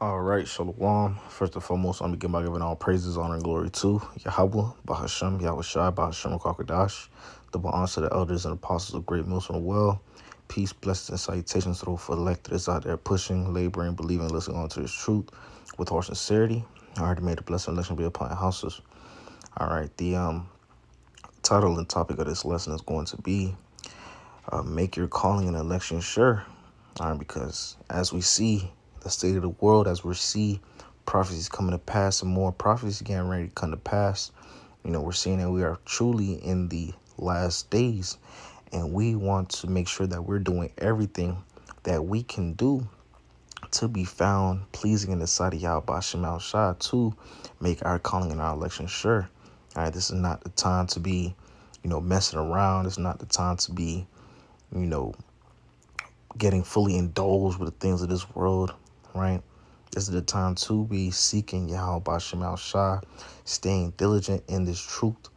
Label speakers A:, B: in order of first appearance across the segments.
A: All right, Shalom. First and foremost, I'm begin by giving all praises, honor, and glory to Yahweh, Bahashem, Yahushai, Bahashem, Kwakadash, double honor to the elders and apostles of Great Mills from the well. Peace, blessings, and salutations to those for electors out there pushing, laboring, believing, listening on to this truth with all sincerity. I already made a blessing election be upon your houses. All right, the title and topic of this lesson is going to be make your calling and election sure. All right, because as we see the state of the world, as we see prophecies coming to pass and more prophecies getting ready to come to pass, we're seeing that we are truly in the last days, and we want to make sure that we're doing everything that we can do to be found pleasing in the sight of Yahweh Shem Shah to make our calling and our election sure. All right, this is not the time to be, messing around. It's not the time to be, you know, getting fully indulged with the things of this world, right? This is the time to be seeking Yahweh Bashem Shah, staying diligent in this truth,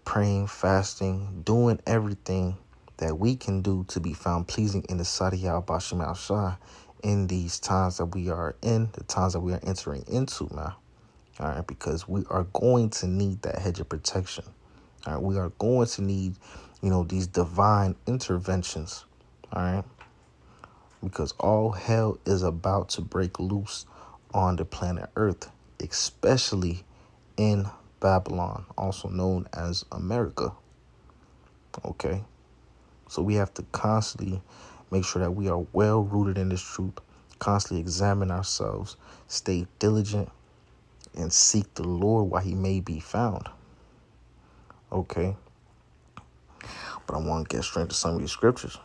A: praying, fasting, doing everything that we can do to be found pleasing in the sight of Yahweh Bashem Shah in these times that we are in, the times that we are entering into, man. All right, because we are going to need that hedge of protection. All right, we are going to need, these divine interventions. All right, because all hell is about to break loose on the planet Earth, especially in Babylon, also known as America. Okay, so we have to constantly make sure that we are well rooted in this truth, constantly examine ourselves, stay diligent, and seek the Lord while he may be found. Okay, but I want to get straight to some of these scriptures.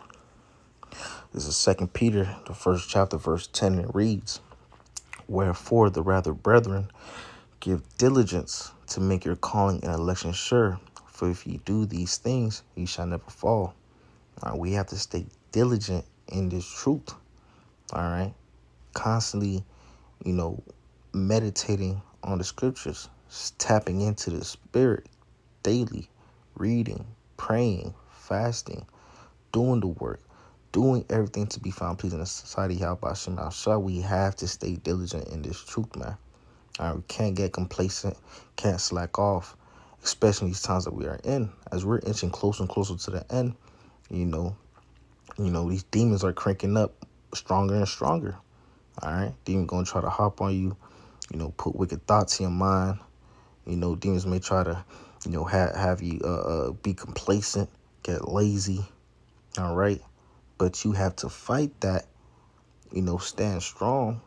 A: This is 2 Peter, the first chapter, verse 10, and it reads, "Wherefore the rather, brethren, give diligence to make your calling and election sure. For if ye do these things, ye shall never fall." All right, we have to stay diligent in this truth. All right, constantly, meditating on the scriptures, tapping into the spirit daily, reading, praying, fasting, doing the work, doing everything to be found pleasing in the society. Yahweh Shem Shah. We have to stay diligent in this truth, man. All right, we can't get complacent, can't slack off, especially in these times that we are in. As we're inching closer and closer to the end, these demons are cranking up stronger and stronger. All right, demons gonna try to hop on you, put wicked thoughts in your mind. Demons may try to, have you be complacent, get lazy. All right, but you have to fight that, stand strong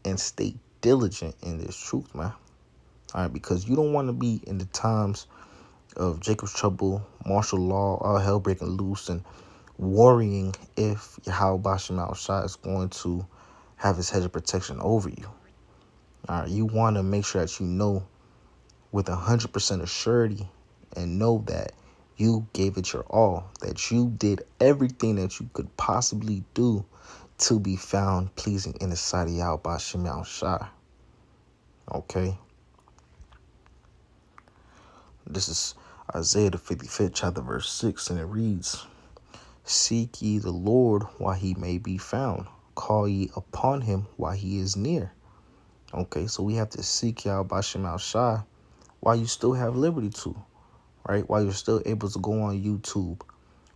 A: and stay diligent in this truth, man. All right, because you don't want to be in the times of Jacob's trouble, martial law, all hell breaking loose, and worrying if Yahweh Bashem Al Shah is going to have his hedge of protection over you. All right, you want to make sure that you know with 100% of surety and know that you gave it your all, that you did everything that you could possibly do to be found pleasing in the sight of Yahweh Bashem Al Shah. Okay. This is Isaiah the 55th chapter, verse 6, and it reads, "Seek ye the Lord while he may be found. Call ye upon him while he is near." Okay, so we have to seek Yahweh Bashem Al Shah while you still have liberty to, right? While you're still able to go on YouTube,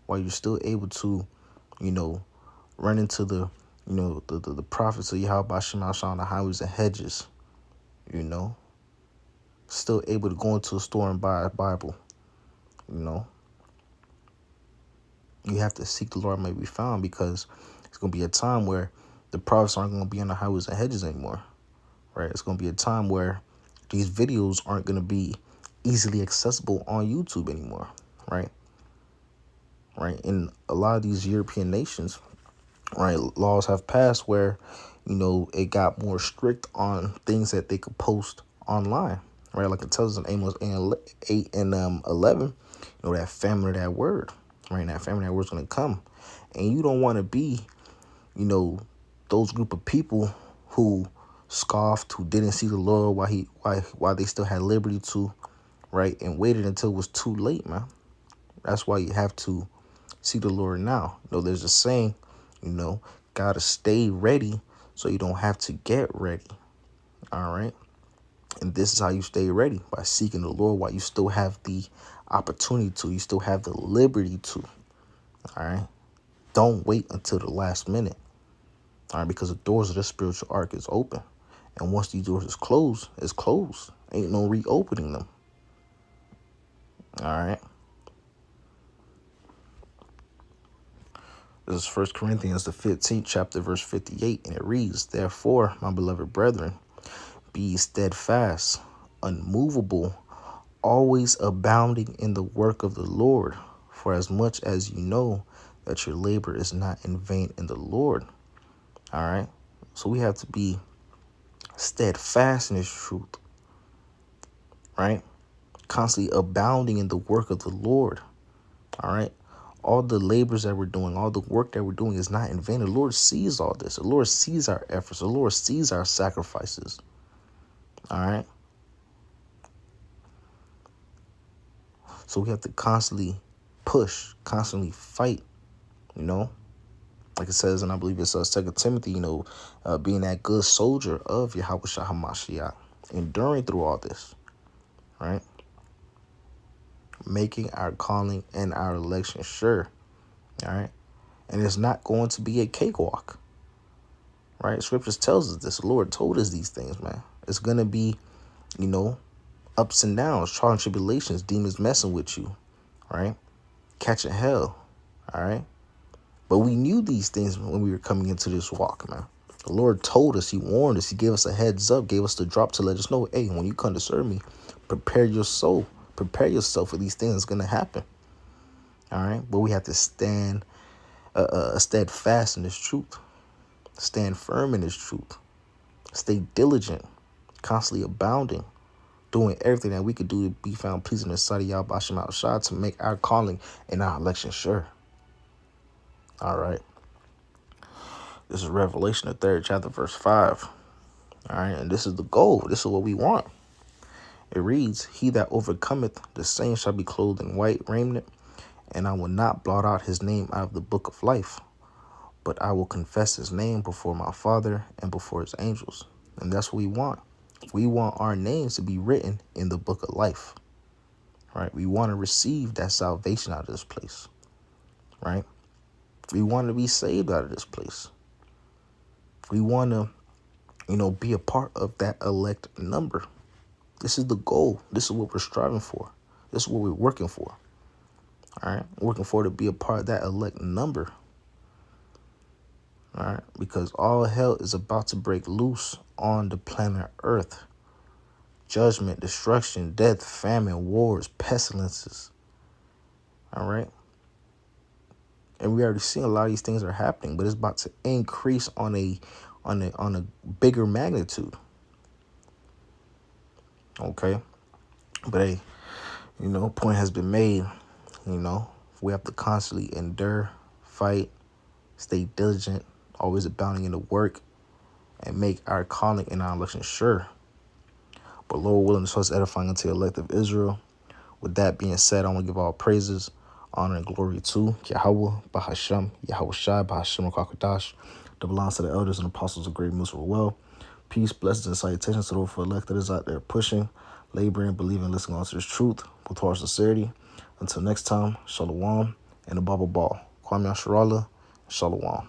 A: while you're still able to, run into the prophets of Yahweh Bashem Al Shah on the highways and hedges, still able to go into a store and buy a Bible, You have to seek the Lord may be found, because it's going to be a time where the prophets aren't going to be on the highways and hedges anymore, right? It's going to be a time where these videos aren't going to be easily accessible on YouTube anymore, right? Right. In a lot of these European nations, right, laws have passed where, it got more strict on things that they could post online, right? Like it tells us in Amos 8 and 11, that famine of that word, right? And that famine of that word's going to come. And you don't want to be, those group of people who scoffed, who didn't see the Lord while they still had liberty to, right? And waited until it was too late, man. That's why you have to see the Lord now. There's a saying, gotta stay ready so you don't have to get ready. All right. And this is how you stay ready, by seeking the Lord while you still have the opportunity to, you still have the liberty to. All right. Don't wait until the last minute. All right. Because the doors of the spiritual ark is open. And once these doors is closed, it's closed. Ain't no reopening them. All right. This is 1 Corinthians, the 15th chapter, verse 58. And it reads, "Therefore, my beloved brethren, be steadfast, unmovable, always abounding in the work of the Lord, for as much as you know that your labor is not in vain in the Lord." All right. So we have to be steadfast in this truth, right? Constantly abounding in the work of the Lord. All right. All the labors that we're doing, all the work that we're doing is not in vain. The Lord sees all this. The Lord sees our efforts. The Lord sees our sacrifices. All right. So we have to constantly push, constantly fight, you know, like it says, and I believe it's 2 Timothy, being that good soldier of Yahushua HaMashiach, enduring through all this, right? Making our calling and our election sure, all right? And it's not going to be a cakewalk, right? Scriptures tells us this. The Lord told us these things, man. It's going to be, ups and downs, trials and tribulations, demons messing with you, right? Catching hell, all right? But we knew these things when we were coming into this walk, man. The Lord told us, he warned us, he gave us a heads up, gave us the drop to let us know, hey, when you come to serve me, prepare your soul, prepare yourself for these things that's going to happen. All right. But we have to stand steadfast in this truth, stand firm in this truth, stay diligent, constantly abounding, doing everything that we could do to be found pleasing in the sight of Yahweh Bashem Al-Shah, to make our calling and our election sure. All right. This is Revelation, the 3rd chapter, verse 5. All right. And this is the goal. This is what we want. It reads, "He that overcometh, the same shall be clothed in white raiment, and I will not blot out his name out of the book of life, but I will confess his name before my Father and before his angels." And that's what we want. We want our names to be written in the book of life, right? We want to receive that salvation out of this place, right? We want to be saved out of this place. We want to, be a part of that elect number. This is the goal. This is what we're striving for. This is what we're working for. All right. Working for to be a part of that elect number. All right. Because all hell is about to break loose on the planet Earth. Judgment, destruction, death, famine, wars, pestilences. All right. And we already seen a lot of these things are happening, but it's about to increase on a bigger magnitude. Okay. But hey, point has been made. We have to constantly endure, fight, stay diligent, always abounding in the work, and make our calling and our election sure. But Lord willing, this was edifying unto the elect of Israel. With that being said, I want to give all praises, honor, and glory to Yahweh, Bahasham, Yahweh Shai, Bahasham, Kakadash, that belongs to the elders and apostles of Great Musa well. Peace, blessings, and salutations to those for elect that is out there pushing, laboring, believing, listening on to this truth with our sincerity. Until next time, Shalom and the Baba Ball. Kwame Asharala, Shalom.